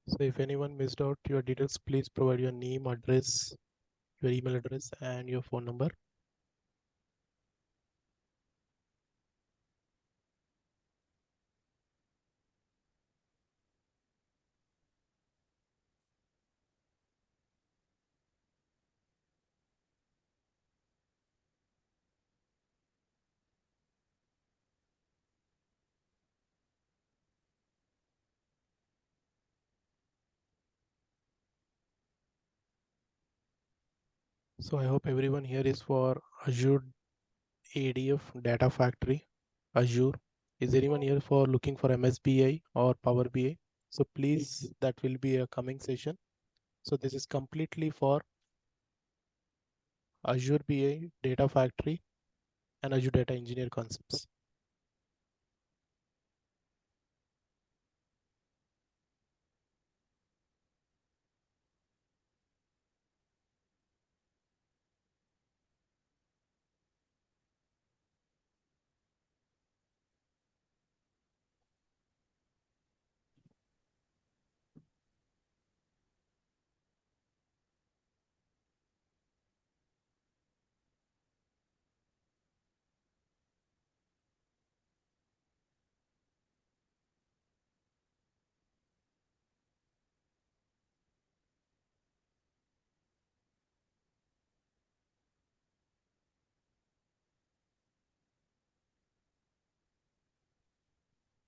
So if anyone missed out your details, please provide your name, address, your email address, and your phone number. So I hope everyone here is for Azure ADF Data Factory, Azure. Is anyone here for looking for MSBI or Power BI? So please, that will be a coming session. So this is completely for Azure BI Data Factory and Azure Data Engineer concepts.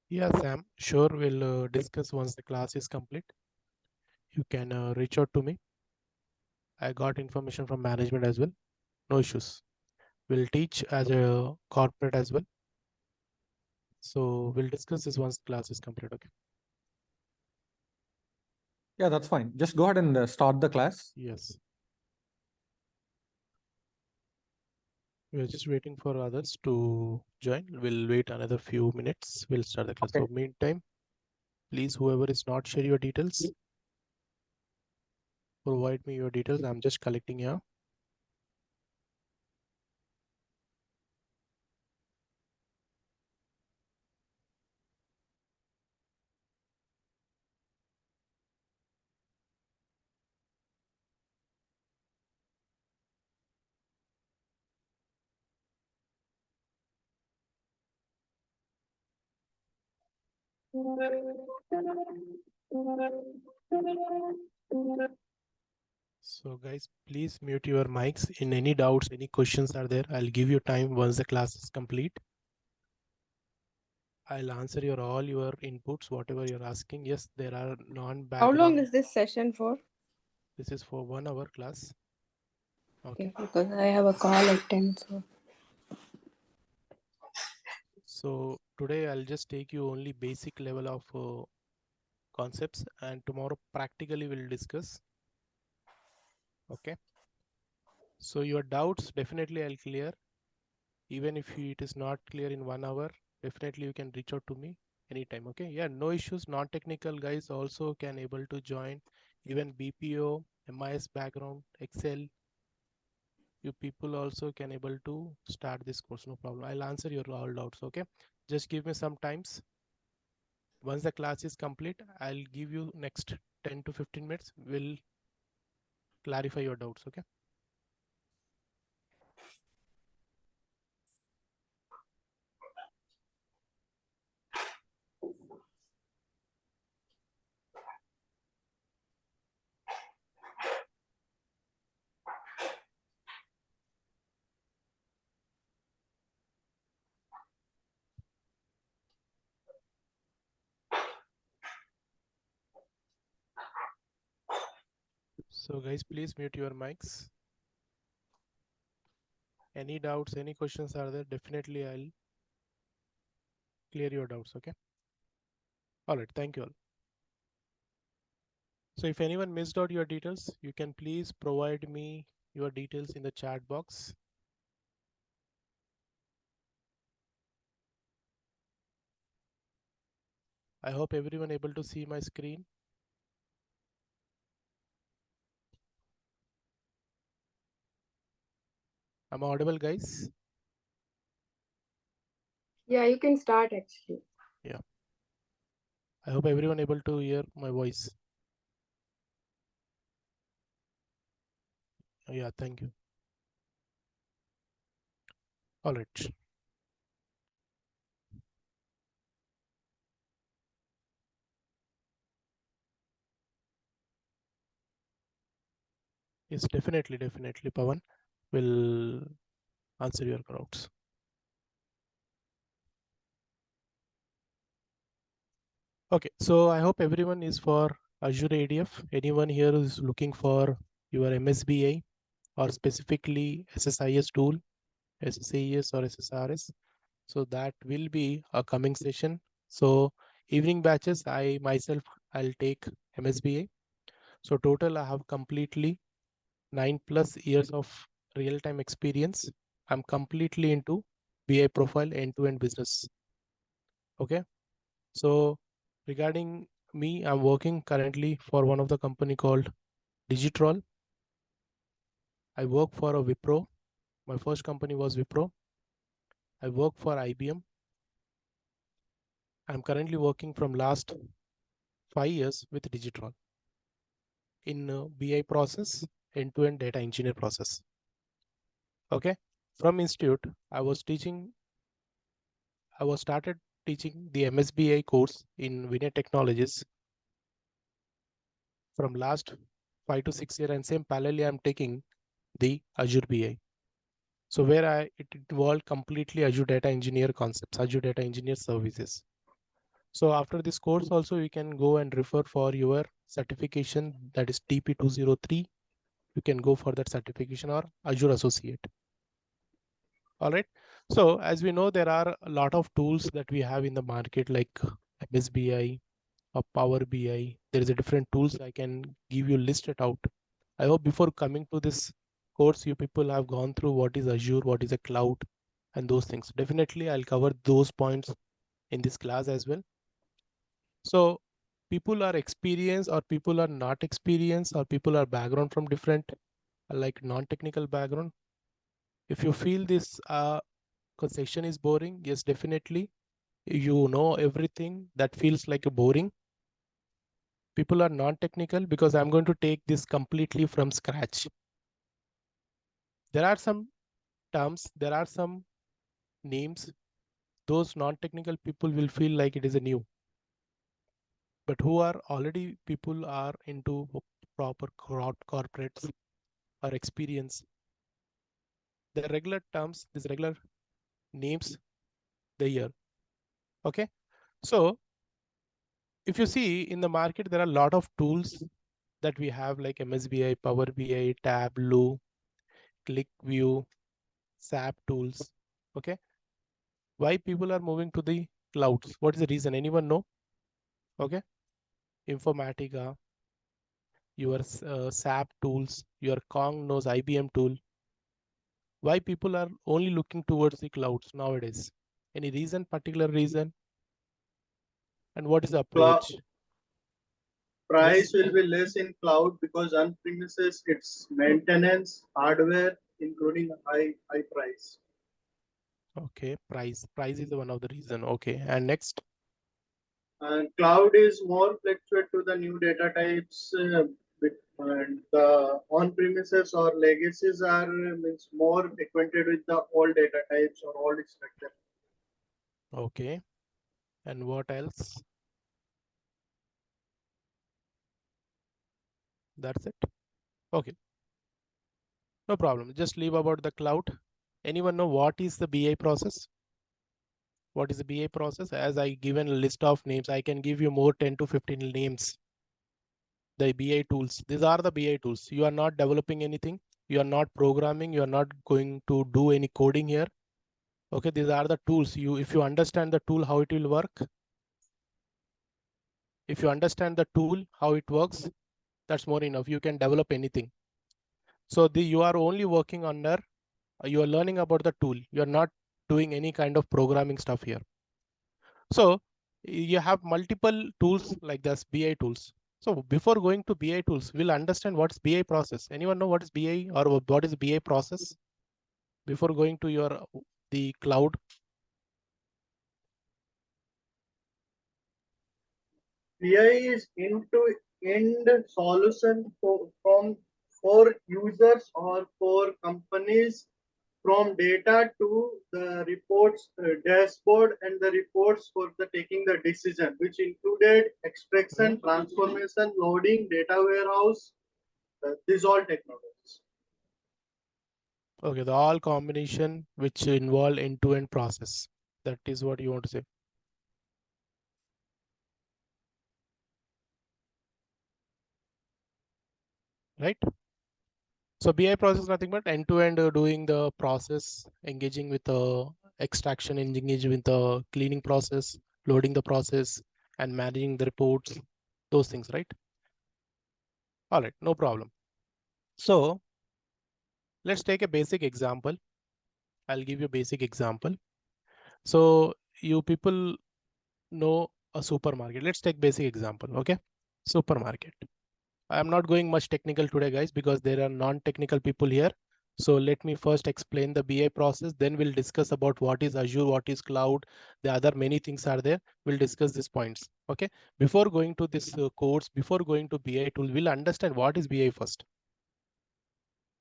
Yeah, Sam, sure, we'll discuss once the class is complete. You can reach out to me. I got information from management as well. No issues. We'll teach as a corporate as well. So we'll discuss this once the class is complete. Okay. Yeah, that's fine. Just go ahead and start the class. Yes. We're just waiting for others to join. We'll wait another few minutes. We'll start the class. Okay. So meantime, please, whoever is not share your details, provide me your details. I'm just collecting here. So guys, please mute your mics. In any doubts, any questions are there, I'll give you time once the class is complete. I'll answer your all your inputs, whatever you're asking. Yes, there are How long non-background. is this session for? This is for 1 hour class. Okay. Because I have a call at 10. So today I'll just take you only basic level of concepts, and tomorrow practically we'll discuss. Okay. So your doubts definitely I'll clear. Even if it is not clear in 1 hour, definitely you can reach out to me anytime. Okay. Yeah, no issues. Non-technical guys also can able to join. Even BPO, MIS background, Excel, you people also can able to start this course. No problem. I'll answer your all doubts. Okay. Just give me some times. Once the class is complete, I'll give you next 10 to 15 minutes. We'll clarify your doubts. Okay. So guys, please mute your mics. Any doubts, any questions are there, definitely I'll clear your doubts. Okay. All right. Thank you all. So if anyone missed out your details, you can please provide me your details in the chat box. I hope everyone able to see my screen. I'm audible, guys. Yeah, you can start actually. Yeah. I hope everyone able to hear my voice. Yeah, thank you. All right. Yes, definitely, Pavan will answer your doubts. Okay, so I hope everyone is for Azure ADF. Anyone here is looking for your MSBI or specifically SSIS tool, SSIS or SSRS? So that will be a coming session. So evening batches, I myself, I'll take MSBA. So total, I have completely 9+ years of real-time experience. I'm completely into BI profile end-to-end business. Okay. So regarding me, I'm working currently for one of the company called Digitrol. I work for a Wipro. My first company was Wipro. I work for IBM. I'm currently working from last 5 years with Digitrol in BI process, end-to-end data engineer process. Okay. From institute, I was started teaching the MSBI course in Vinay Technologies from last 5 to 6 years, and same parallelly I'm taking the Azure BI. So where it involved completely Azure Data Engineer concepts, Azure Data Engineer services. So after this course also you can go and refer for your certification, that is TP203. You can go for that certification or Azure Associate. All right. So as we know, there are a lot of tools that we have in the market like MSBI or Power BI. There is a different tools. I can give you listed out. I hope before coming to this course, you people have gone through what is Azure, what is a cloud, and those things. Definitely, I'll cover those points in this class as well. So people are experienced or people are not experienced or people are background from different like non-technical background. If you feel this session is boring, yes, definitely. You know everything that feels like a boring. People are non-technical because I'm going to take this completely from scratch. There are some terms, there are some names, those non-technical people will feel like it is a new. But who are already people are into proper corporates or experience. The regular terms, these regular names, they hear. Okay. So if you see in the market, there are a lot of tools that we have like MSBI, Power BI, Tableau, ClickView, SAP tools. Okay. Why people are moving to the clouds? What is the reason? Anyone know? Okay. Informatica, your SAP tools, your Kong knows IBM tool. Why people are only looking towards the clouds nowadays? Any reason, particular reason? And what is the Cloud approach? price Yes. will be less in cloud because on premises it's maintenance, hardware, including high price. Okay. Price is one of the reason. Okay. And next. And cloud is more fluctuate to the new data types, and the on-premises or legacies are means more acquainted with the old data types or old structure. Okay. And what else? That's it. Okay. No problem. Just leave about the cloud. Anyone know what is the BI process? What is the BI process? As I given a list of names, I can give you more 10 to 15 names. The BI tools. These are the BI tools. You are not developing anything. You are not programming. You are not going to do any coding here. Okay, these are the tools. If you understand the tool, how it will work. If you understand the tool, how it works, that's more enough. You can develop anything. So you are only working under, you are learning about the tool. You are not doing any kind of programming stuff here. So you have multiple tools like this BI tools. So before going to BI tools, we'll understand what's BI process. Anyone know what is BI or what is BI process? Before going to the cloud. BI is end solution for users or for companies, from data to the reports dashboard and the reports for the taking the decision, which included extraction, transformation, loading, data warehouse, these all technologies. Okay, the all combination which involve end-to-end process. That is what you want to say. Right? So BI process is nothing but end-to-end doing the process, engaging with the extraction, engaging with the cleaning process, loading the process, and managing the reports, those things, right? All right, no problem. So let's take a basic example. I'll give you a basic example. So you people know a supermarket. Let's take basic example, okay? Supermarket. I'm not going much technical today, guys, because there are non-technical people here. So let me first explain the BI process. Then we'll discuss about what is Azure, what is cloud. The other many things are there. We'll discuss these points. Okay. Before going to this course, before going to BI tool, we'll understand what is BI first.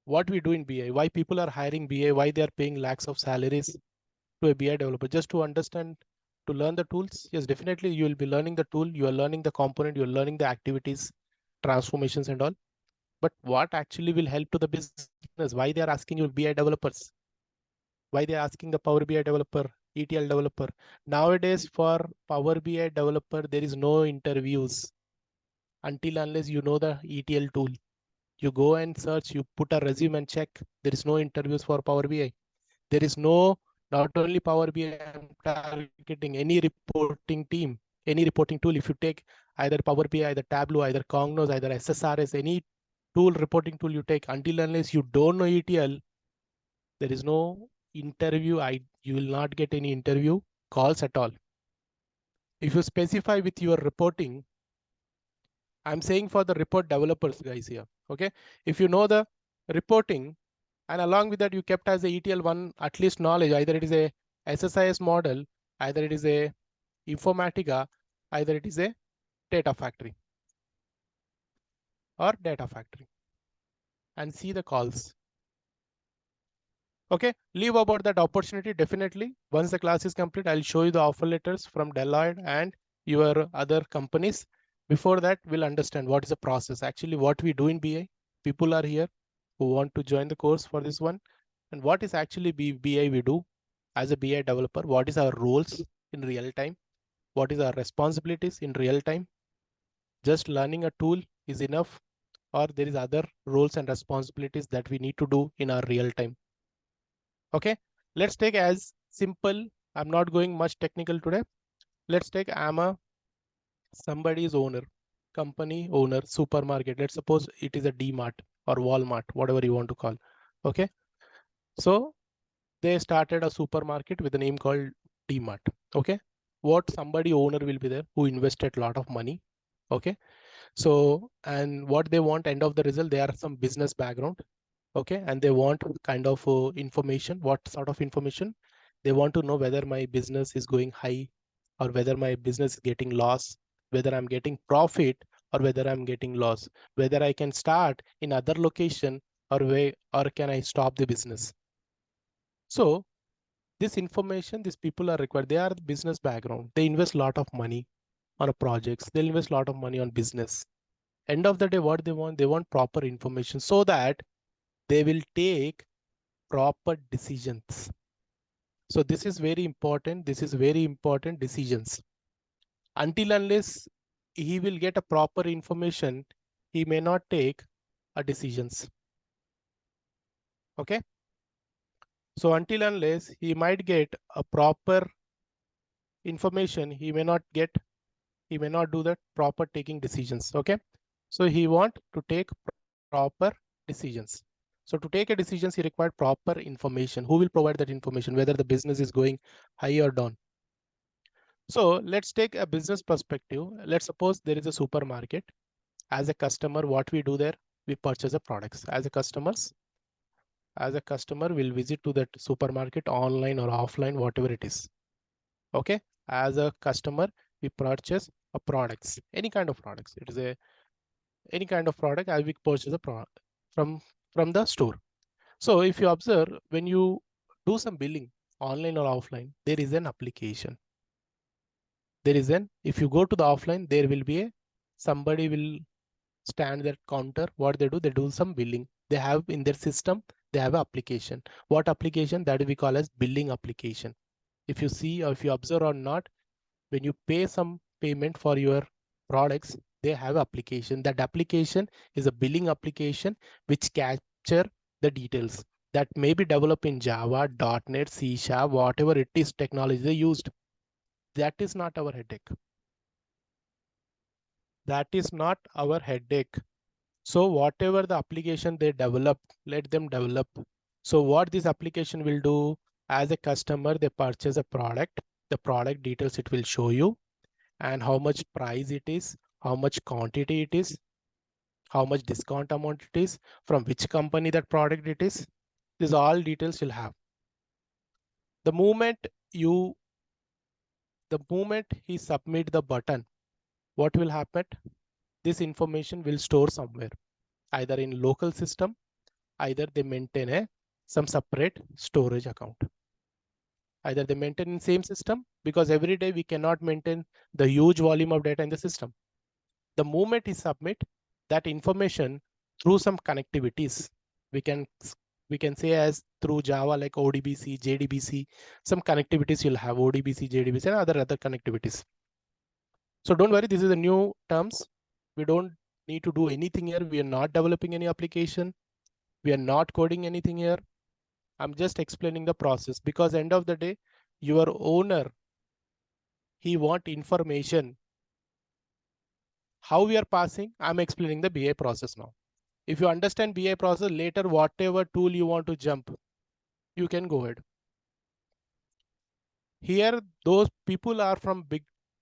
What we do in BI, why people are hiring BI, why they are paying lakhs of salaries to a BI developer, just to understand, to learn the tools. Yes, definitely you will be learning the tool. You are learning the component. You're learning the activities, transformations and all. But what actually will help to the business? Why they are asking you BI developers? Why they are asking the Power BI developer, ETL developer? Nowadays, for Power BI developer, there is no interviews until unless you know the ETL tool. You go and search, you put a resume and check. There is no interviews for Power BI. There is no, not only Power BI, I'm targeting any reporting team, any reporting tool. If you take either Power BI, either Tableau, either Cognos, either SSRS, any tool, reporting tool you take, until unless you don't know ETL, there is no interview. You will not get any interview calls at all. If you specify with your reporting, I'm saying for the report developers guys here, okay? If you know the reporting, and along with that you kept as a ETL one at least knowledge, either it is a SSIS model, either it is a Informatica, either it is a data factory or data factory, and see the calls. Okay, leave about that opportunity. Definitely, once the class is complete, I'll show you the offer letters from Deloitte and your other companies. Before that, we'll understand what is the process. Actually, what we do in BI, people are here who want to join the course for this one. And what is actually BI we do as a BI developer? What is our roles in real time? What is our responsibilities in real time? Just learning a tool is enough, or there is other roles and responsibilities that we need to do in our real time. Okay, let's take as simple. I'm not going much technical today. Let's take I'm a somebody's owner, company owner, supermarket. Let's suppose it is a D-Mart or Walmart, whatever you want to call. Okay, so they started a supermarket with a name called D-Mart. Okay, what somebody owner will be there who invested a lot of money. Okay, so and what they want end of the result, they are some business background. Okay, and they want kind of information. What sort of information? They want to know whether my business is going high or whether my business is getting loss, whether I'm getting profit or whether I'm getting loss, whether I can start in other location or can I stop the business. So this information, these people are required. They are the business background. They invest a lot of money on projects. They'll invest a lot of money on business. End of the day, what they want proper information so that they will take proper decisions. So this is very important. This is very important decisions. Until unless he will get a proper information, he may not take a decisions. Okay. So until unless he might get a proper information, he may not do that proper taking decisions. Okay. So he want to take proper decisions. So to take a decisions, he required proper information. Who will provide that information, whether the business is going high or down? So let's take a business perspective. Let's suppose there is a supermarket. As a customer, what we do there, we purchase the products. As a customer will visit to that supermarket online or offline, whatever it is. Okay. As a customer, we purchase of products, any kind of products. It is any kind of product as we purchase a product from the store. So if you observe, when you do some billing online or offline, there is an application. If you go to the offline, there will be somebody will stand that counter. What they do some billing. They have in their system, they have an application. What application? That we call as billing application. If you see or if you observe or not, when you pay some payment for your products, they have application. That application is a billing application which capture the details that may be developed in Java, .NET, C#, whatever it is technology they used. That is not our headache. That is not our headache. So whatever the application they develop, let them develop. So what this application will do, as a customer, they purchase a product, the product details it will show you, and how much price it is, how much quantity it is, how much discount amount it is, from which company that product it is. These all details you'll have. The moment he submit the button, what will happen? This information will store somewhere, either in local system, either they maintain some separate storage account. Either they maintain in same system, because every day we cannot maintain the huge volume of data in the system. The moment he submit that information through some connectivities, we can say as through Java, like ODBC, JDBC, some connectivities you'll have ODBC, JDBC, and other connectivities. So don't worry, this is the new terms. We don't need to do anything here. We are not developing any application. We are not coding anything here. I'm just explaining the process, because end of the day, your owner, he want information. How we are passing, I'm explaining the BI process now. If you understand BI process, later whatever tool you want to jump, you can go ahead. Here, those people are from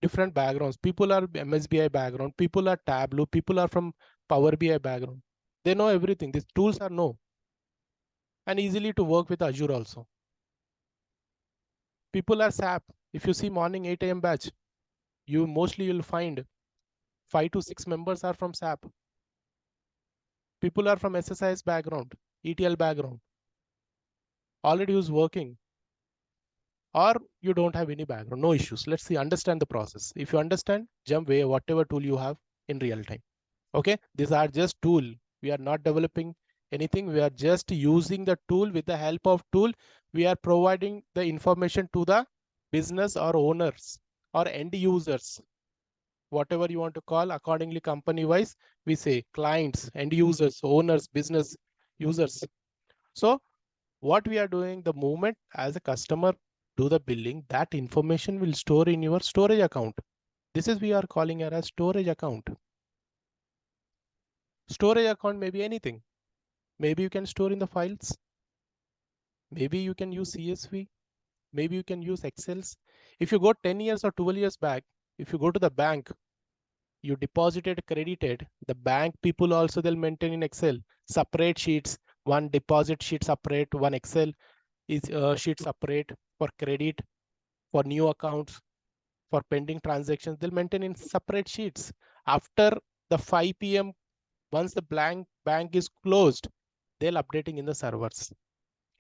different backgrounds. People are MSBI background, people are Tableau, people are from Power BI background. They know everything. These tools are know. And easily to work with Azure also. People are SAP. If you see morning 8 a.m. batch, you'll find 5 to 6 members are from SAP. People are from SSIS background, ETL background. Already who's working. Or you don't have any background, no issues. Let's see, understand the process. If you understand, jump way whatever tool you have in real time. Okay, these are just tool. We are not developing anything. We are just using the tool. With the help of tool, we are providing the information to the business or owners or end users, whatever you want to call. Accordingly, company wise, we say clients, end users, owners, business users. So what we are doing, the moment as a customer do the billing, that information will store in your storage account. This is we are calling it as storage account. Storage account may be anything. Maybe you can store in the files. Maybe you can use CSV. Maybe you can use Excels. If you go 10 years or 12 years back, if you go to the bank, you deposited, credited, the bank people also they'll maintain in Excel, separate sheets, one deposit sheet separate, one Excel is sheet separate for credit, for new accounts, for pending transactions. They'll maintain in separate sheets. After the 5 p.m., once the bank is closed, they'll updating in the servers.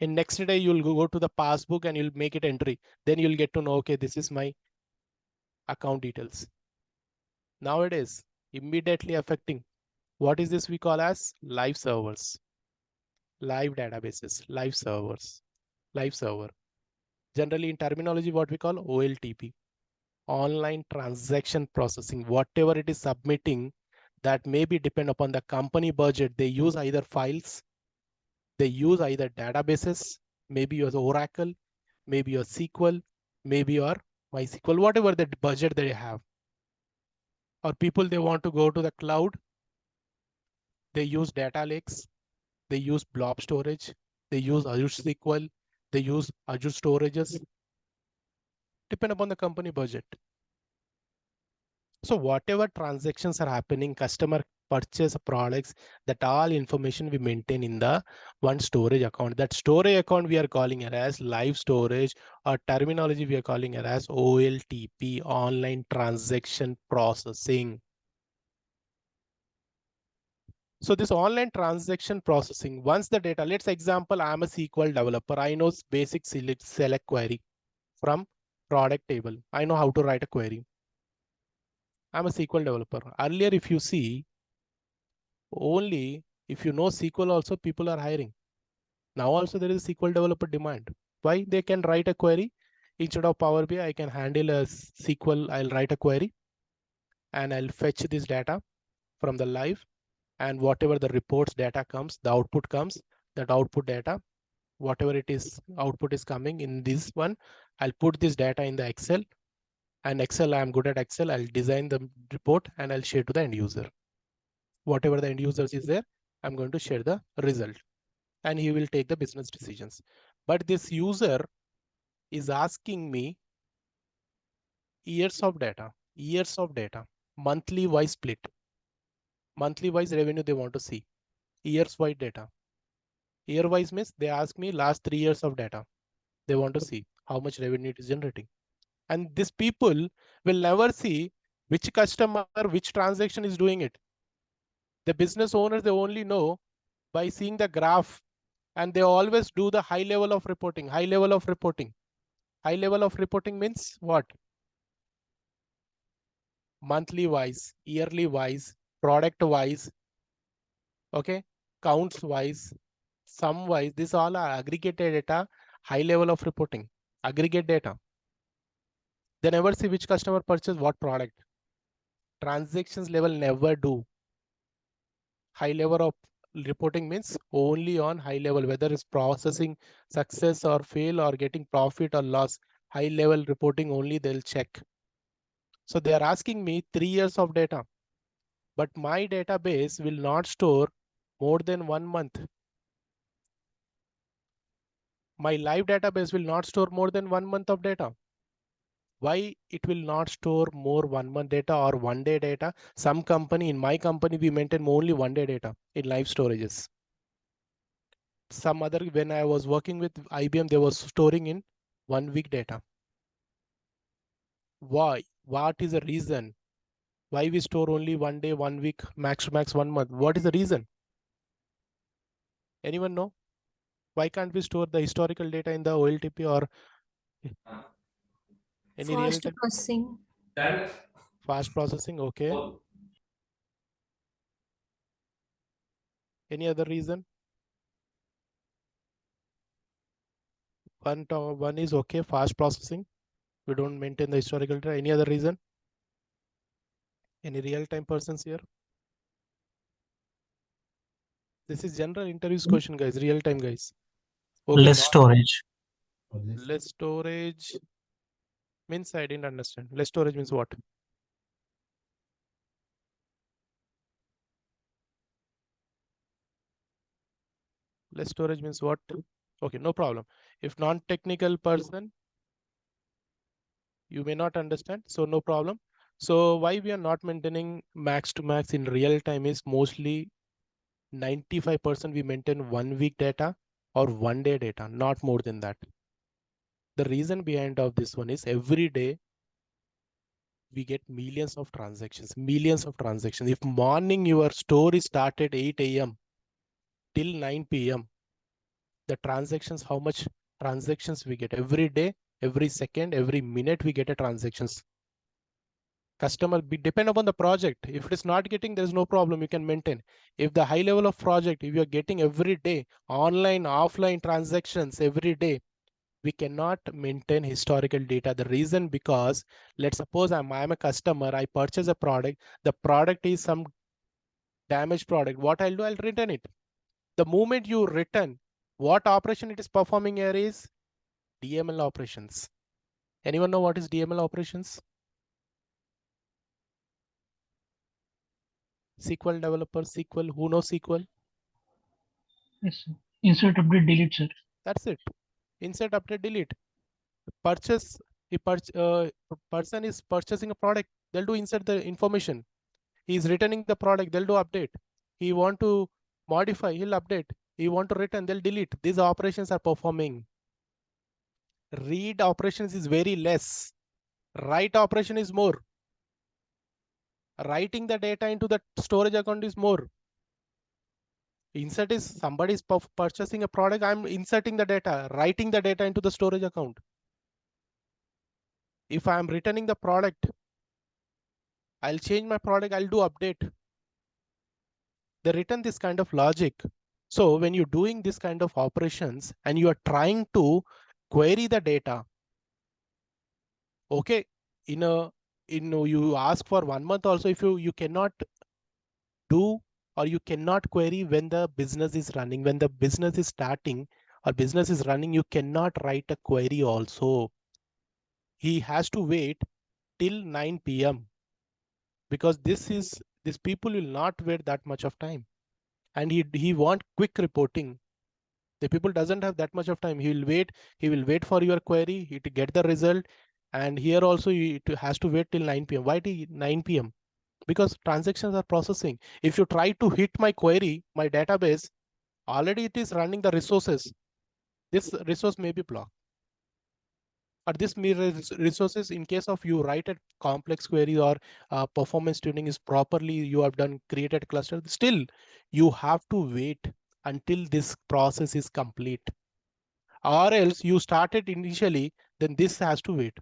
And next day you'll go to the passbook and you'll make it entry. Then you'll get to know, okay, this is my account details. Nowadays, immediately affecting, what is this we call as live servers, live databases, live servers, live server. Generally in terminology, what we call OLTP, online transaction processing. Whatever it is submitting, that may be depend upon the company budget. They use either files, they use either databases, maybe your Oracle, maybe your SQL, maybe your MySQL, whatever the budget they have. Or people, they want to go to the cloud, they use data lakes, they use blob storage, they use Azure SQL, they use Azure storages. Depend upon the company budget. So whatever transactions are happening, customer purchase products, that all information we maintain in the one storage account. That storage account we are calling it as live storage, or terminology we are calling it as OLTP, online transaction processing. So this online transaction processing, once the data, let's example, I'm a SQL developer. I know basic select query from product table. I know how to write a query. I'm a SQL developer. Earlier, if you see, only if you know SQL also people are hiring. Now also there is SQL developer demand. Why? They can write a query. Instead of Power BI, I can handle a SQL. I'll write a query and I'll fetch this data from the live, and whatever the reports data comes, the output comes, that output data, whatever it is, output is coming in this one. I'll put this data in the Excel, and Excel, I'm good at Excel. I'll design the report and I'll share to the end user. Whatever the end users is there, I'm going to share the result, and he will take the business decisions. But this user is asking me years of data, monthly wise split, monthly wise revenue they want to see, years wise data. Year wise means they ask me last 3 years of data. They want to see how much revenue it is generating. And these people will never see which customer, which transaction is doing it. The business owners, they only know by seeing the graph, and they always do the high level of reporting. High level of reporting means what? Monthly wise, yearly wise, product wise, okay, counts wise, sum wise. This all are aggregated data, high level of reporting, aggregate data. They never see which customer purchased what product. Transactions level never do. High level of reporting means only on high level, whether it's processing success or fail or getting profit or loss. High level reporting only they'll check. So they are asking me 3 years of data, but my database will not store more than 1 month. My live database will not store more than 1 month of data. Why it will not store more 1 month data or 1 day data? Some company, in my company, we maintain only 1 day data in live storages. Some other, when I was working with IBM, they was storing in 1 week data. Why? What is the reason? Why we store only 1 day, 1 week, max to max 1 month? What is the reason? Anyone know? Why can't we store the historical data in the OLTP or any real Fast time? processing. Fast processing, okay. Any other reason? One is okay, fast processing. We don't maintain the historical data. Any other reason? Any real-time persons here? This is general interviews question, guys. Real-time, guys. Okay, Less storage. less storage means I didn't understand. Less storage means what? Less storage means what? Okay, no problem. If non-technical person, you may not understand, so no problem. So why we are not maintaining max to max in real time is mostly 95% we maintain 1 week data or 1 day data, not more than that. The reason behind of this one is every day we get millions of transactions. If morning your store is started 8 a.m. till 9 p.m., the transactions, how much transactions we get every day, every second, every minute we get a transactions. Customer depend upon the project. If it is not getting, there's no problem, you can maintain. If the high level of project, if you are getting every day online, offline transactions every day, we cannot maintain historical data. The reason because let's suppose I'm a customer, I purchase a product, the product is some damaged product. What I'll do, I'll return it. The moment you return, what operation it is performing here is DML operations. Anyone know what is DML operations? SQL developer, SQL, who knows SQL? Yes, sir. Insert, update, delete, sir. That's it. Insert, update, delete. Purchase If person is purchasing a product, they'll do insert the information. He's returning the product, they'll do update. He want to modify, he'll update. He want to return, they'll delete. These operations are performing. Read operations is very less. Write operation is more. Writing the data into the storage account is more. Insert is somebody is purchasing a product, I'm inserting the data, writing the data into the storage account. If I'm returning the product, I'll change my product, I'll do update. They return this kind of logic. So when you're doing this kind of operations and you are trying to query the data, okay, you ask for 1 month also, if you cannot do or you cannot query when the business is running, when the business is starting or business is running, you cannot write a query also. He has to wait till 9 p.m. because these people will not wait that much of time, and he want quick reporting. The people doesn't have that much of time. He will wait for your query to get the result, and here also it has to wait till 9 p.m. Why till 9 p.m.? Because transactions are processing. If you try to hit my query, my database, already it is running the resources. This resource may be blocked. Or this resources, in case of you write a complex query or performance tuning is properly, you have done created cluster, still you have to wait until this process is complete. Or else you started initially, then this has to wait.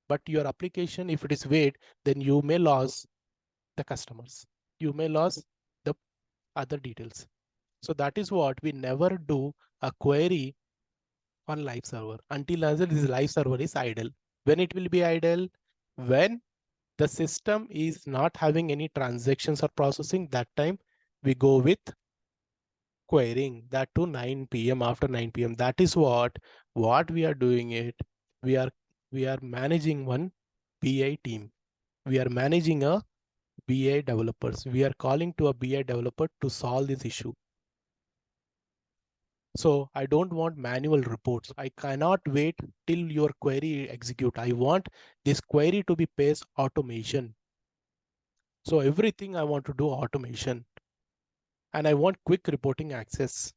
But your application, if it is wait, then you may lose the customers. You may lose the other details. So that is what we never do a query on live server until this live server is idle. When it will be idle? When the system is not having any transactions or processing, that time we go with querying, that to 9 p.m. after 9 p.m. That is what we are doing it. We are managing one BI team. We are managing a BI developers. We are calling to a BI developer to solve this issue. So I don't want manual reports. I cannot wait till your query execute. I want this query to be based automation. So everything I want to do automation, and I want quick reporting access.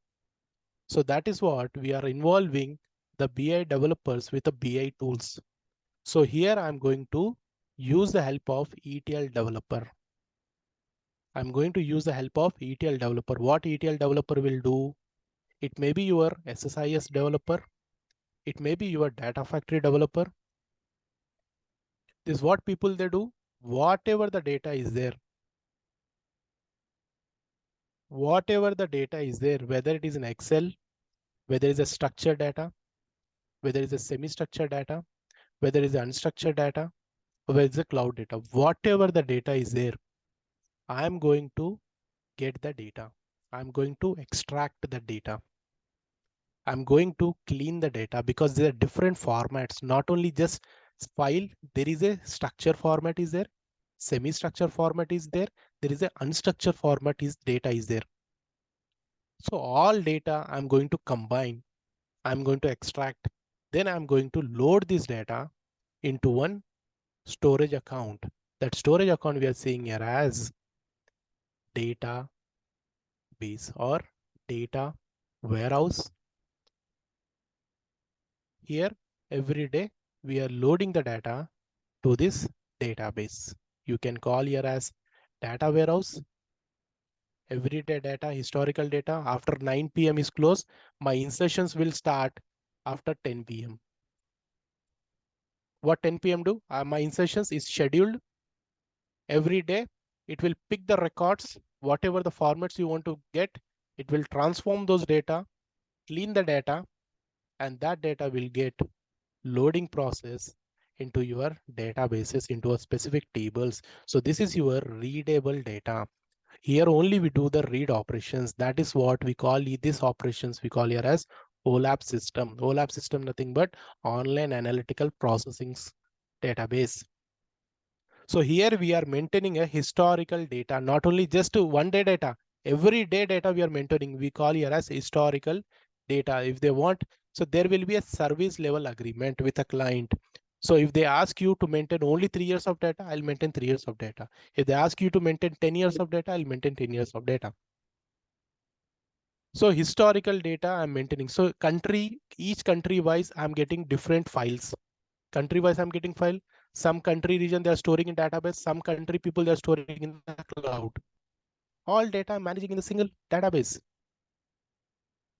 So that is what we are involving the BI developers with the BI tools. So here I'm going to use the help of ETL developer. I'm going to use the help of ETL developer. What ETL developer will do? It may be your SSIS developer. It may be your data factory developer. This is what people they do. Whatever the data is there, whether it is in Excel, whether it is a structured data, whether it is a semi-structured data, whether it is unstructured data, or whether it's a cloud data, whatever the data is there, I am going to get the data. I'm going to extract the data. I'm going to clean the data because there are different formats, not only just file. There is a structure format is there, semi-structured format is there, there is a unstructured format is data is there. So all data I'm going to combine, I'm going to extract, then I'm going to load this data into one storage account. That storage account we are seeing here as data base or data warehouse. Here every day we are loading the data to this database. You can call here as data warehouse. Everyday data, historical data. After 9 p.m. is closed, my insertions will start after 10 p.m. What 10 p.m. do? My insertions is scheduled every day. It will pick the records, whatever the formats you want to get. It will transform those data, clean the data, and that data will get loading process into your databases, into a specific tables. So this is your readable data. Here only we do the read operations. That is what we call this operations we call here as OLAP system. OLAP system nothing but online analytical processing database. So here we are maintaining a historical data, not only just one day data, every day data we are maintaining. We call here as historical data if they want. So there will be a service level agreement with a client. So if they ask you to maintain only 3 years of data, I'll maintain 3 years of data. If they ask you to maintain 10 years of data, I'll maintain 10 years of data. So historical data I'm maintaining. So each country wise, I'm getting different files. Country wise, I'm getting file. Some country region they're storing in database. Some country people they're storing in the cloud. All data I'm managing in a single database.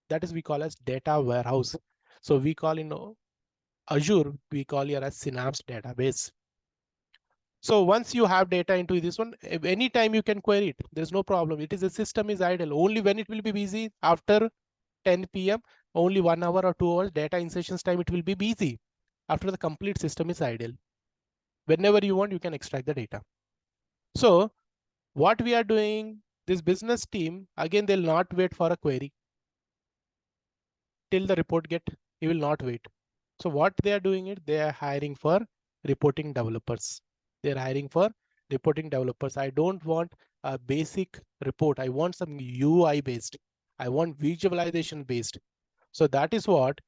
That is we call as data warehouse. So we call in Azure, we call here as Synapse database. So once you have data into this one, anytime you can query it. There's no problem. It is the system is idle. Only when it will be busy after 10 p.m. only 1 hour or 2 hours data insertions time it will be busy. After the complete system is idle. Whenever you want, you can extract the data. So what we are doing, this business team, again, they'll not wait for a query till the report get, he will not wait. So what they are doing it, they are hiring for reporting developers. They're hiring for reporting developers. I don't want a basic report. I want some UI based. I want visualization based. So that is what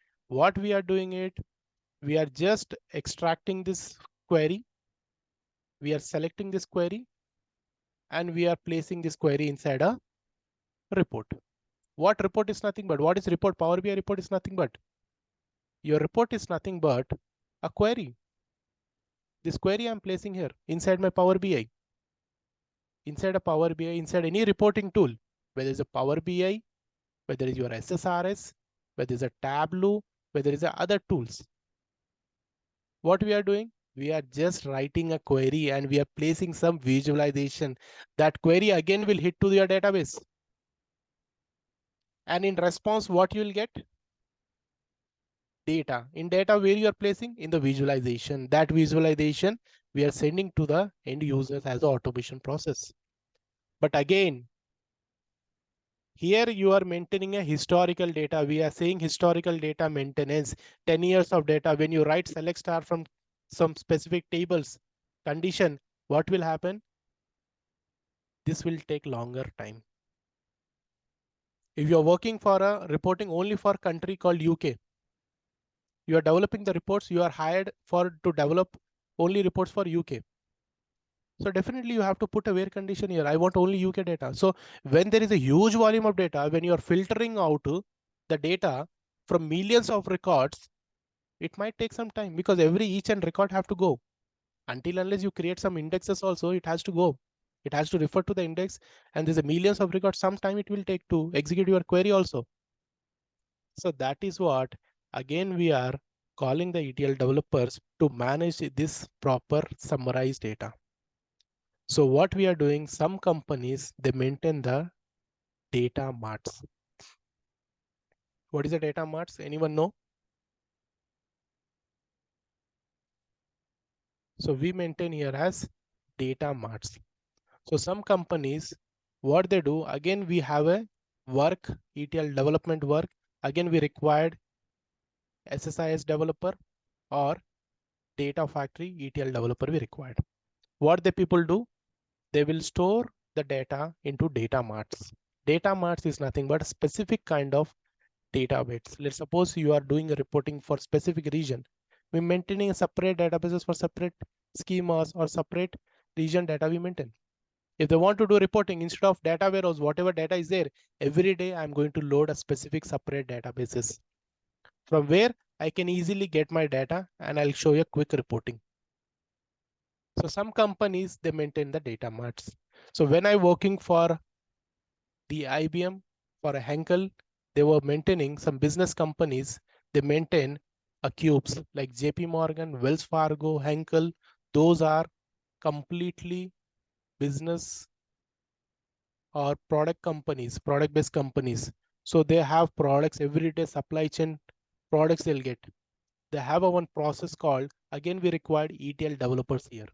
we are doing it. We are just extracting this query. We are selecting this query and we are placing this query inside a report. What report is nothing but, what is report? Power BI report is nothing but, your report is nothing but a query. This query I'm placing here inside my Power BI. Inside a Power BI, inside any reporting tool, whether it's a Power BI, whether it's your SSRS, whether it's a Tableau, whether it's a other tools. What we are doing? We are just writing a query and we are placing some visualization. That query again will hit to your database. And in response, what you will get? Data. In data, where you are placing? In the visualization. That visualization we are sending to the end users as the automation process. But again, here you are maintaining a historical data. We are saying historical data maintenance, 10 years of data. When you write select star from some specific tables, condition, what will happen? This will take longer time. If you're working for a reporting only for country called UK, you are developing the reports, you are hired to develop only reports for UK. So definitely you have to put a where condition here. I want only UK data. So when there is a huge volume of data, when you are filtering out the data from millions of records, it might take some time because each and record have to go. Until unless you create some indexes also, it has to go. It has to refer to the index and there's a millions of records. Some time it will take to execute your query also. So that is what, again, we are calling the ETL developers to manage this proper summarized data. So what we are doing, some companies, they maintain the data marts. What is the data marts? Anyone know? So we maintain here as data marts. So some companies, what they do, again, we have a work, ETL development work. Again, we required SSIS developer or data factory ETL developer we required. What the people do? They will store the data into data marts. Data marts is nothing but a specific kind of database. Let's suppose you are doing a reporting for specific region. We're maintaining a separate databases for separate schemas or separate region data we maintain. If they want to do reporting instead of data warehouse, whatever data is there, every day I'm going to load a specific separate databases from where I can easily get my data and I'll show you a quick reporting. So some companies, they maintain the data marts. So when I'm working for the IBM, for a Henkel, they were maintaining some business companies. They maintain a cubes like JP Morgan, Wells Fargo, Henkel. Those are completely business or product companies, product-based companies. So they have products every day, supply chain products they'll get. They have a one process called, again, we required ETL developers here.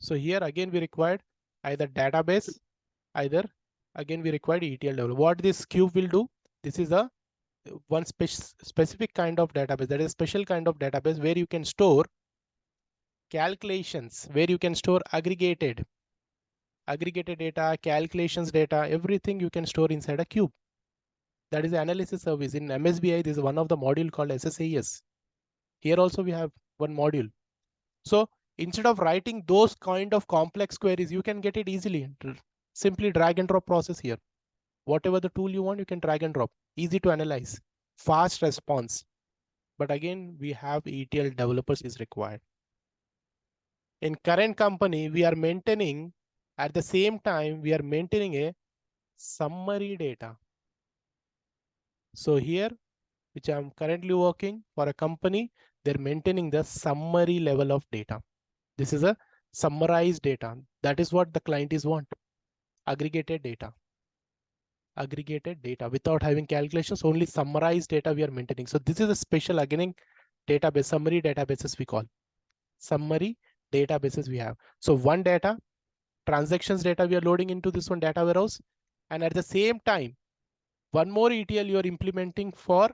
So here again, we required either database, either again, we required ETL developer. What this cube will do, this is a one specific kind of database, that is a special kind of database where you can store calculations, where you can store aggregated data, calculations data, everything you can store inside a cube. That is the analysis service. In MSBI, this is one of the module called SSAS. Here also we have one module. So instead of writing those kind of complex queries, you can get it easily. Simply drag and drop process here. Whatever the tool you want, you can drag and drop. Easy to analyze, fast response. But again, we have ETL developers is required. In current company, we are maintaining, at the same time, we are maintaining a summary data. So here, which I'm currently working for a company, they're maintaining the summary level of data. This is a summarized data. That is what the client is want. Aggregated data. Aggregated data without having calculations, only summarized data we are maintaining. So this is a special again database, summary databases we call. Summary databases we have. So one data, transactions data we are loading into this one data warehouse. And at the same time, one more ETL you are implementing for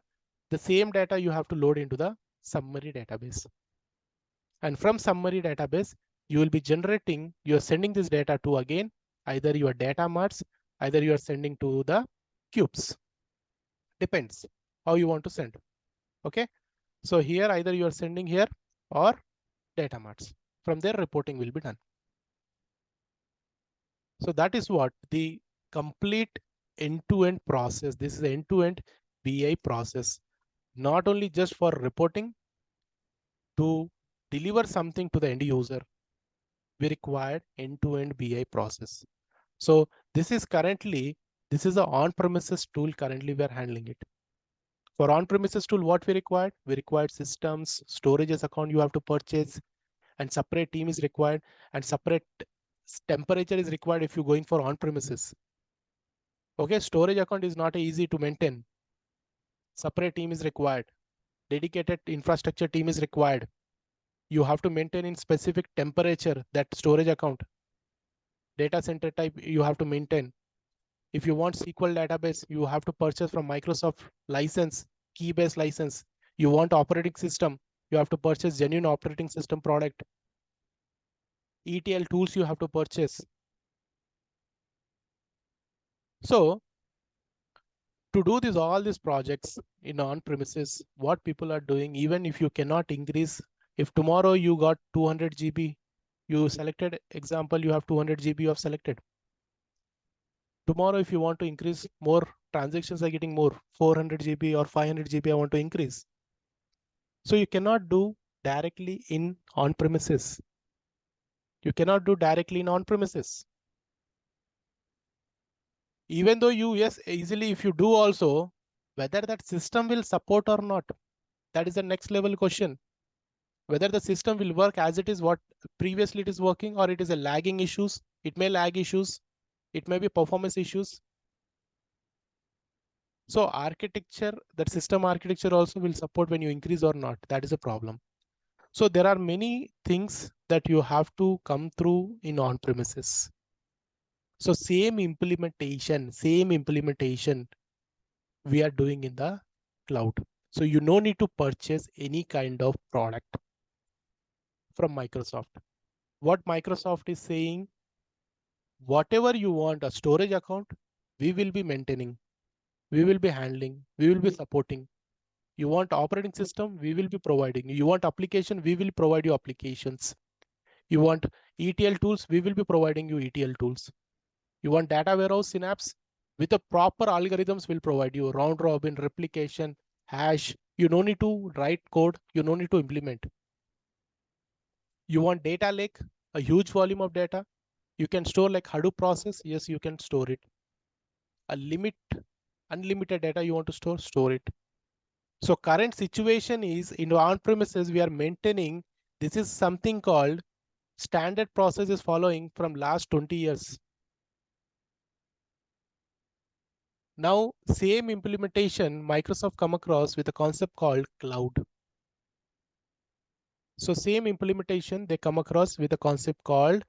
the same data you have to load into the summary database. And from summary database, you will be generating, you're sending this data to again, either your data marts, either you are sending to the cubes. Depends how you want to send. Okay. So here, either you are sending here or data marts. From there, reporting will be done. So that is what the complete end-to-end process. This is the end-to-end BI process, not only just for reporting. To deliver something to the end user, we require end-to-end BI process. So this is currently, this is the on-premises tool. Currently, we are handling it. For on-premises tool, what we required? We required systems, storages account you have to purchase, and separate team is required, and separate temperature is required if you're going for on-premises. Okay, storage account is not easy to maintain. Separate team is required. Dedicated infrastructure team is required. You have to maintain in specific temperature that storage account. Data center type you have to maintain. If you want SQL database, you have to purchase from Microsoft license, key-based license. You want operating system, you have to purchase genuine operating system product. ETL tools you have to purchase. So to do this, all these projects in on-premises, what people are doing, even if you cannot increase, if tomorrow you got 200 GB, you selected example, you have 200 GB of selected. Tomorrow, if you want to increase more, transactions are getting more, 400 GB or 500 GB, I want to increase. So you cannot do directly in on-premises. You cannot do directly in on-premises. Even though you, yes, easily if you do also, whether that system will support or not, that is the next level question. Whether the system will work as it is what previously it is working, or it is a lagging issues, it may lag issues, it may be performance issues. So architecture, that system architecture also will support when you increase or not. That is a problem. So there are many things that you have to come through in on-premises. So same implementation we are doing in the cloud. So you no need to purchase any kind of product from Microsoft. What Microsoft is saying, whatever you want, a storage account, we will be maintaining, we will be handling, we will be supporting. You want operating system, we will be providing. You want application, we will provide you applications. You want ETL tools, we will be providing you ETL tools. You want data warehouse Synapse, with the proper algorithms will provide you round robin, replication, hash. You no need to write code, you no need to implement. You want data lake, a huge volume of data. You can store like Hadoop process, yes, you can store it. A unlimited data you want to store it. So current situation is in on-premises, we are maintaining, this is something called standard process is following from last 20 years. Now, same implementation, Microsoft come across with a concept called cloud. So same implementation, they come across with a concept called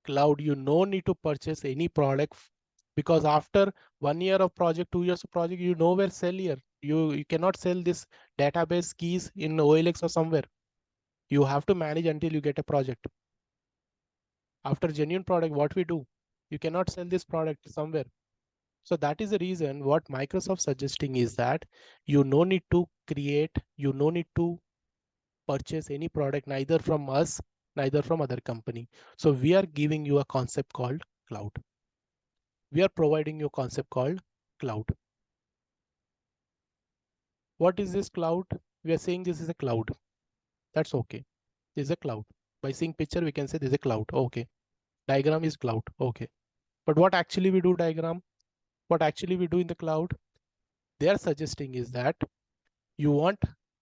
cloud. You no need to purchase any product, because after 1 year of project, 2 years of project, you nowhere sell here. You cannot sell this database keys in OLX or somewhere. You have to manage until you get a project. After genuine product, what we do? You cannot sell this product somewhere. So that is the reason what Microsoft suggesting is that you no need to create, you no need to purchase any product, neither from us, neither from other company. So we are giving you a concept called cloud. We are providing you a concept called cloud. What is this cloud? We are saying this is a cloud. That's okay. This is a cloud. By seeing picture, we can say this is a cloud. Okay. Diagram is cloud. Okay. But what actually we do diagram? What actually we do in the cloud? They are suggesting is that you want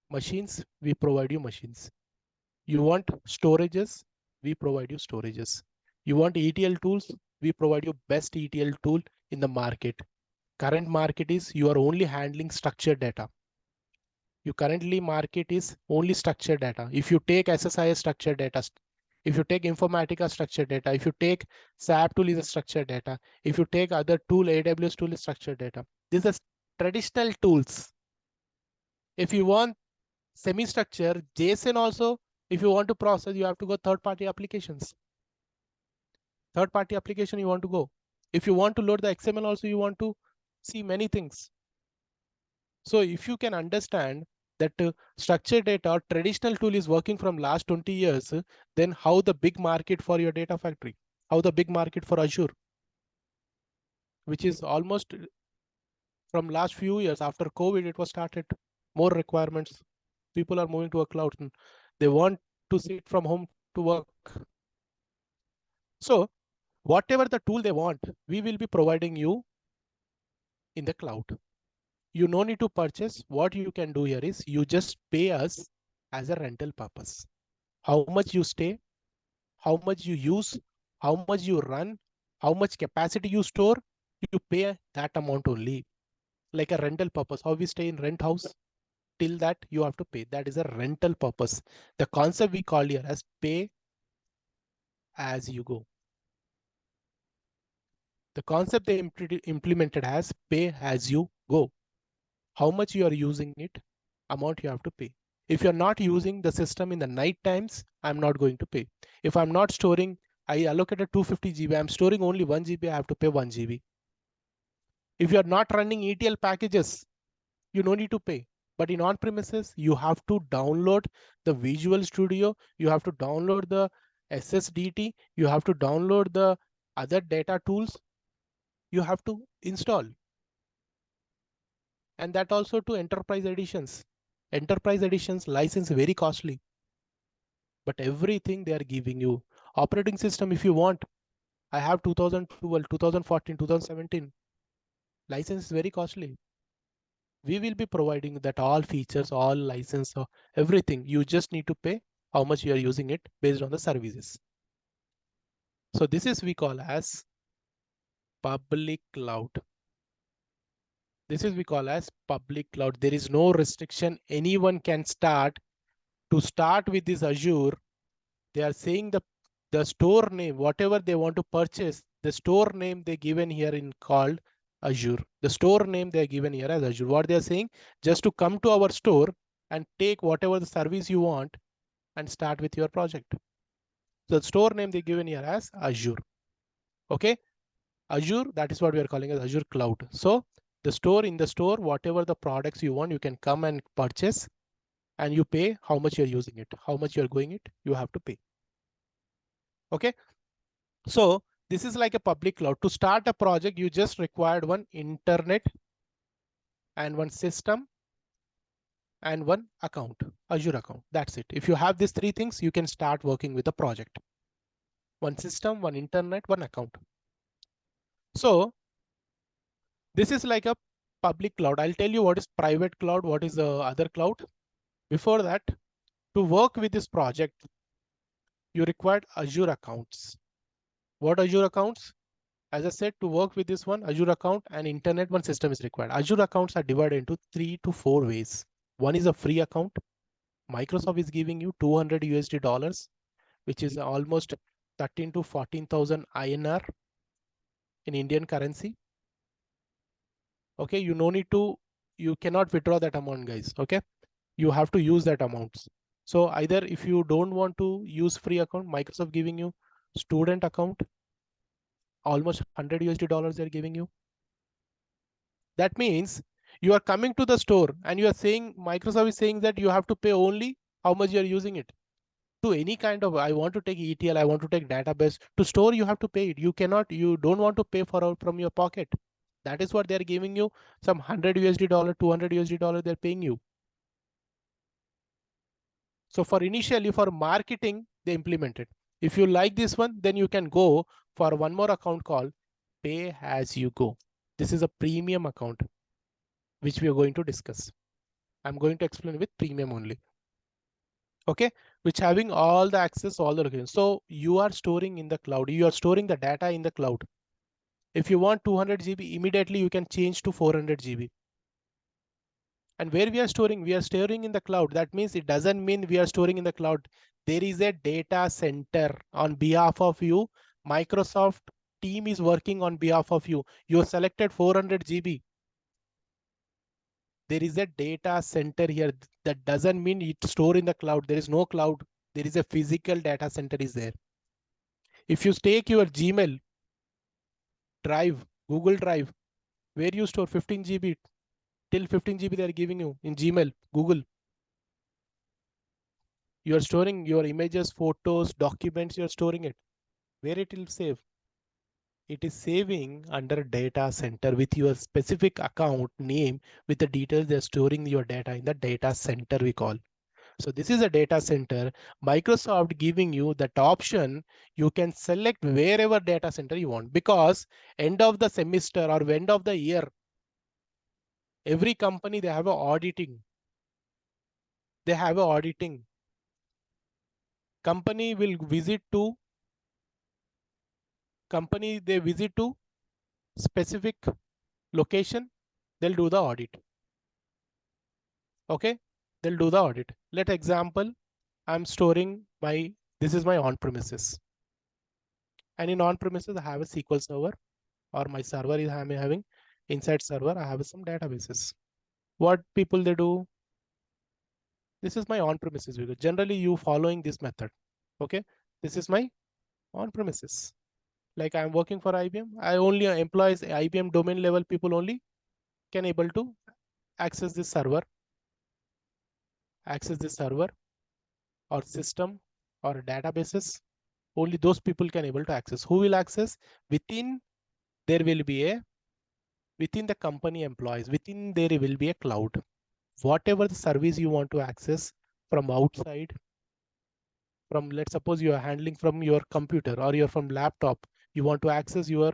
machines, we provide you machines. You want storages, we provide you storages. You want ETL tools, we provide you best ETL tool in the market. Current market is you are only handling structured data. You currently market is only structured data. If you take SSIS structured data, if you take Informatica structured data, if you take SAP tool is a structured data, if you take other tool, AWS tool is structured data. These are traditional tools. If you want semi-structure, JSON also, if you want to process, you have to go third-party applications. Third-party application you want to go. If you want to load the XML also, you want to see many things. So if you can understand that structured data or traditional tool is working from last 20 years, then how the big market for your data factory, how the big market for Azure, which is almost from last few years after COVID, it was started, more requirements. People are moving to a cloud and they want to sit from home to work. So whatever the tool they want, we will be providing you in the cloud. You no need to purchase. What you can do here is you just pay us as a rental purpose. How much you stay, how much you use, how much you run, how much capacity you store, you pay that amount only. Like a rental purpose, how we stay in rent house, till that you have to pay. That is a rental purpose. The concept we call here as pay as you go. The concept they implemented as pay as you go. How much you are using it, amount you have to pay. If you're not using the system in the night times, I'm not going to pay. If I'm not storing, I allocated 250 GB, I'm storing only 1 GB, I have to pay 1 GB. If you're not running ETL packages, you no need to pay. But in on-premises, you have to download the Visual Studio, you have to download the SSDT, you have to download the other data tools, you have to install. And that also to enterprise editions. Enterprise editions license very costly. But everything they are giving you. Operating system, if you want, I have 2012, 2014, 2017. License is very costly. We will be providing that all features, all license, everything. You just need to pay how much you are using it based on the services. So this is we call as public cloud. This is we call as public cloud. There is no restriction. Anyone can start. To start with this Azure, they are saying the store name, whatever they want to purchase, the store name they given here in called Azure. The store name they are given here as Azure. What they are saying, just to come to our store and take whatever the service you want and start with your project. So the store name they given here as Azure. Okay, Azure, that is what we are calling as Azure Cloud. So the store, in the store, whatever the products you want, you can come and purchase and you pay how much you're using it, how much you're going it, you have to pay. Okay, so this is like a public cloud. To start a project, you just required one internet and one system and one account, Azure account. That's it. If you have these three things, you can start working with the project. One system, one internet, one account. So this is like a public cloud. I'll tell you what is private cloud, what is the other cloud. Before that, to work with this project, you required Azure accounts. What Azure accounts? As I said, to work with this one, Azure account and internet one system is required. Azure accounts are divided into 3 to 4 ways. One is a free account. Microsoft is giving you $200, which is almost 13 to 14,000 INR in Indian currency. Okay, you no need to, you cannot withdraw that amount, guys. Okay, you have to use that amounts. So either if you don't want to use free account, Microsoft giving you student account, almost $100 they're giving you. That means you are coming to the store and you are saying, Microsoft is saying that you have to pay only how much you are using it. To any kind of, I want to take ETL, I want to take database, to store you have to pay it. You cannot, you don't want to pay for from your pocket. That is what they're giving you, some $100, $200, they're paying you. So for initially, for marketing, they implemented. If you like this one, then you can go for one more account called pay as you go. This is a premium account, which we are going to discuss. I'm going to explain with premium only. Okay, which having all the access, all the locations. So you are storing in the cloud, you are storing the data in the cloud. If you want 200 GB, immediately you can change to 400 GB. And where we are storing in the cloud. That means it doesn't mean we are storing in the cloud. There is a data center on behalf of you. Microsoft team is working on behalf of you. You selected 400 GB. There is a data center here. That doesn't mean it's stored in the cloud. There is no cloud. There is a physical data center is there. If you take your Gmail drive, Google Drive, where you store 15 GB, till 15 GB they are giving you in Gmail, Google. You are storing your images, photos, documents, you are storing it. Where it will save? It is saving under data center with your specific account name, with the details they're storing your data in the data center we call. So this is a data center. Microsoft giving you that option. You can select wherever data center you want, because end of the semester or end of the year, every company they have a auditing. They have a auditing. Company will visit to specific location. They'll do the audit. Okay, they'll do the audit. Let example, I'm storing this is my on-premises. And in on-premises, I have a SQL server, or my server is I'm having inside server, I have some databases. What people they do? This is my on-premises. Generally, you following this method. Okay, this is my on-premises. Like I'm working for IBM, I only employs IBM domain level people only can able to access this server or system or databases. Only those people can able to access. Who will access? Within there will be within the company employees, within there will be a cloud. Whatever the service you want to access from outside, from let's suppose you are handling from your computer or you're from laptop, you want to access your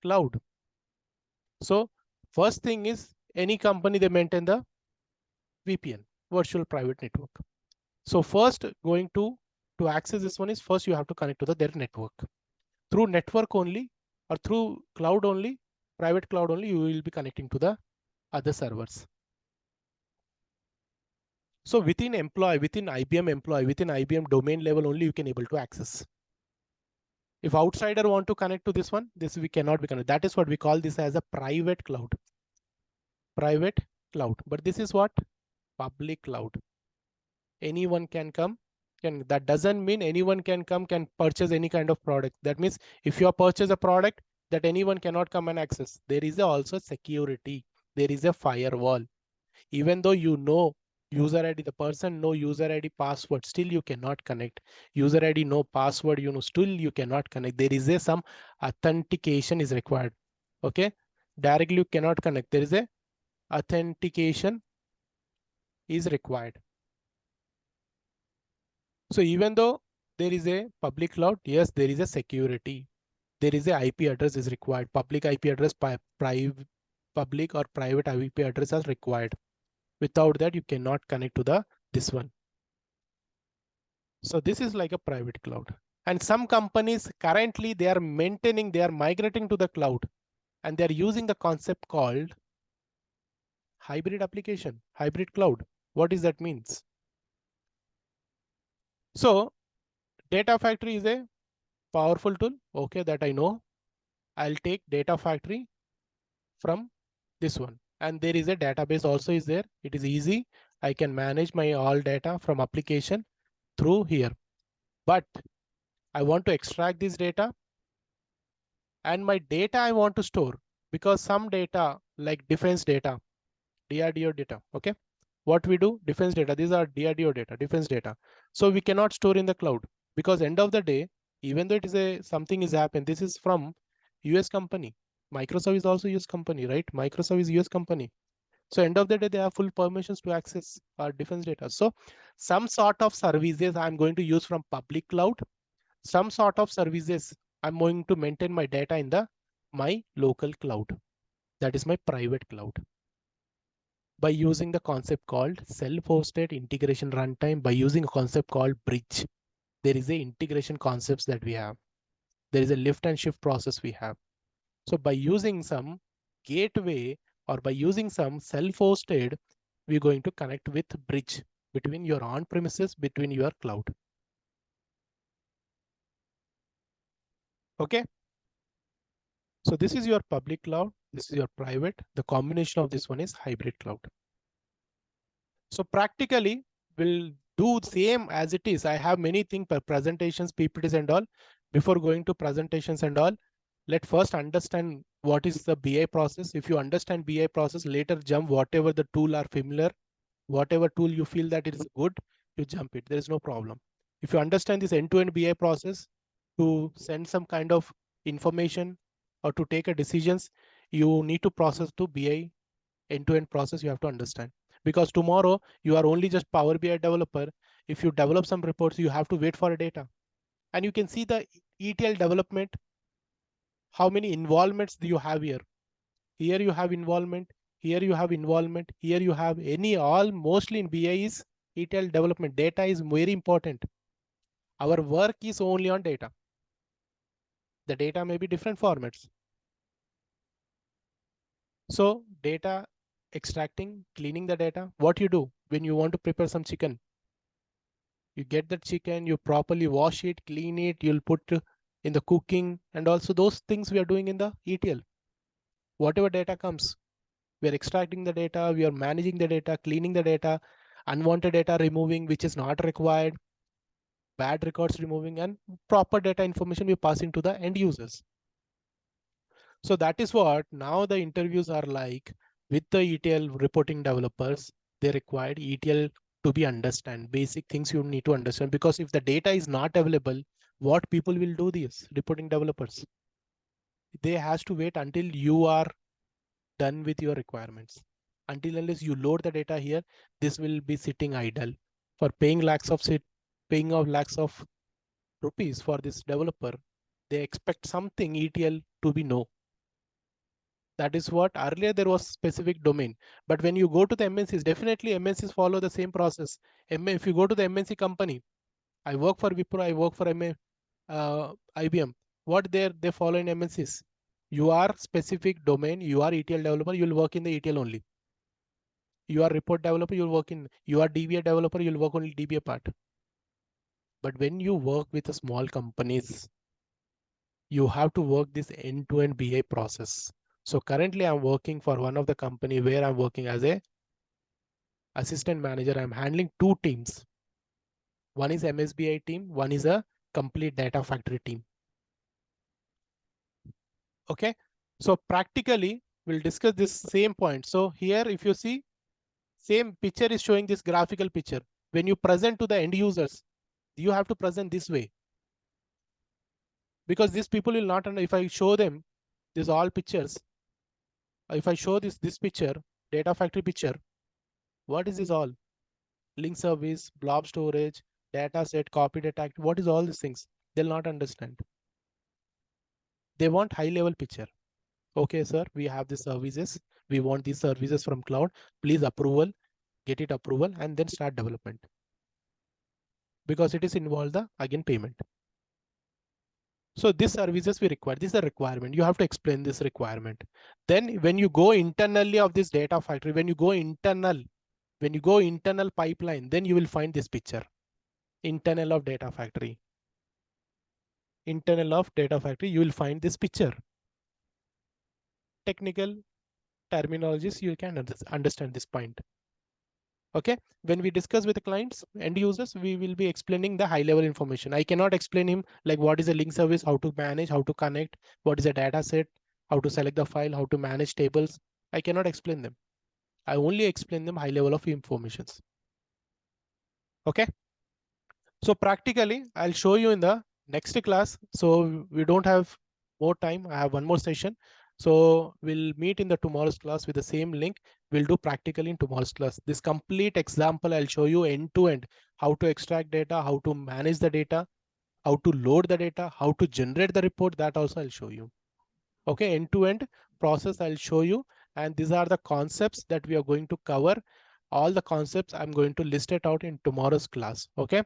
cloud. So first thing is, any company they maintain the VPN, virtual private network. So first going to access this one is, first you have to connect to their network. Through network only or through cloud only, private cloud only, you will be connecting to the other servers. So within IBM domain level only you can able to access. If outsider want to connect to this one, this we cannot be connected. That is what we call this as a private cloud. Private cloud. But this is what? Public cloud. Anyone can come. That doesn't mean anyone can come, can purchase any kind of product. That means if you purchase a product, that anyone cannot come and access. There is also security. There is a firewall. Even though you know user ID, the person know user ID password, still you cannot connect. User ID no password, still you cannot connect. There is some authentication is required. Okay, directly you cannot connect. There is a authentication is required. So even though there is a public cloud, yes, there is a security. There is a IP address is required. Public IP address, public or private IP address are required. Without that, you cannot connect to this one. So this is like a private cloud. And some companies currently they are migrating to the cloud, and they're using the concept called hybrid application, hybrid cloud. What does that means? So data factory is a powerful tool. Okay, that I know. I'll take data factory from this one. And there is a database also is there. It is easy. I can manage my all data from application through here. But I want to extract this data, and my data I want to store, because some data like defense data, DRDO data, okay? what we do, defense data. These are DRDO data, defense data. So we cannot store in the cloud, because end of the day, even though it is something is happened, this is from US company. Microsoft is also US company, right? Microsoft is US company. So end of the day, they have full permissions to access our defense data. So some sort of services I'm going to use from public cloud. Some sort of services I'm going to maintain my data in my local cloud. That is my private cloud. By using the concept called self-hosted integration runtime, by using a concept called bridge. There is a integration concepts that we have. There is a lift and shift process we have. So by using some gateway or by using some self-hosted, we're going to connect with bridge between your on-premises, between your cloud. Okay. So this is your public cloud. This is your private. The combination of this one is hybrid cloud. So practically we'll do same as it is. I have many things per presentations, PPTs and all. Before going to presentations and all, let first understand what is the BI process. If you understand BI process, later jump whatever the tool are familiar, whatever tool you feel that it is good, you jump it. There is no problem. If you understand this end-to-end BI process, to send some kind of information or to take a decisions, you need to process to BI end-to-end process. You have to understand, because tomorrow you are only just Power BI developer. If you develop some reports, you have to wait for a data, and you can see the ETL development. How many involvements do you have here? Here you have involvement. Here you have involvement. Here you have all mostly in BI is ETL development. Data is very important. Our work is only on data. The data may be different formats. So data extracting, cleaning the data. What you do when you want to prepare some chicken? You get the chicken, you properly wash it, clean it, you'll put in the cooking, and also those things we are doing in the ETL. Whatever data comes, we are extracting the data, we are managing the data, cleaning the data, unwanted data removing, which is not required, bad records removing, and proper data information we're passing to the end users. So that is what now the interviews are like with the ETL reporting developers. They required ETL to be understand, basic things you need to understand, because if the data is not available, what people will do this? Reporting developers. They has to wait until you are done with your requirements. Until unless you load the data here, this will be sitting idle. For paying lakhs of rupees for this developer, they expect something ETL to be no. That is what earlier there was specific domain. But when you go to the MNCs, definitely MNCs follow the same process. If you go to the MNC company, I work for Wipro, I work for IBM. What they follow in MNCs? You are specific domain, you are ETL developer, you'll work in the ETL only. You are report developer, you'll work in, you are DBA developer, you'll work only DBA part. But when you work with the small companies, you have to work this end-to-end BI process. So currently I'm working for one of the company where I'm working as a assistant manager. I'm handling two teams. One is MSBI team, one is a complete data factory team. Okay, so practically we'll discuss this same point. So here, if you see, same picture is showing this graphical picture. When you present to the end users, you have to present this way, because these people will not if I show them these all pictures, if I show this picture, data factory picture, what is this all? Link service, blob storage, data set, copy data, what is all these things? They'll not understand. They want high level picture. Okay, sir, we have these services. We want these services from cloud. Please approval, get it approval, and then start development. Because it is involved the again payment. So these services we require. This is a requirement. You have to explain this requirement. Then when you go internally of this data factory, when you go internal pipeline, then you will find this picture. Internal of data factory. Internal of data factory, you will find this picture. Technical terminologies, you can understand this point. Okay, when we discuss with the clients, end users, we will be explaining the high level information. I cannot explain him like what is a link service, how to manage, how to connect, what is a data set, how to select the file, how to manage tables. I cannot explain them. I only explain them high level of informations. Okay. So practically, I'll show you in the next class. So we don't have more time. I have one more session. So we'll meet in the tomorrow's class with the same link. We'll do practically in tomorrow's class. This complete example, I'll show you end to end, how to extract data, how to manage the data, how to load the data, how to generate the report. That also I'll show you. Okay, end to end process I'll show you. And these are the concepts that we are going to cover. All the concepts I'm going to list it out in tomorrow's class. Okay.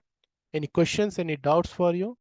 Any questions, any doubts for you?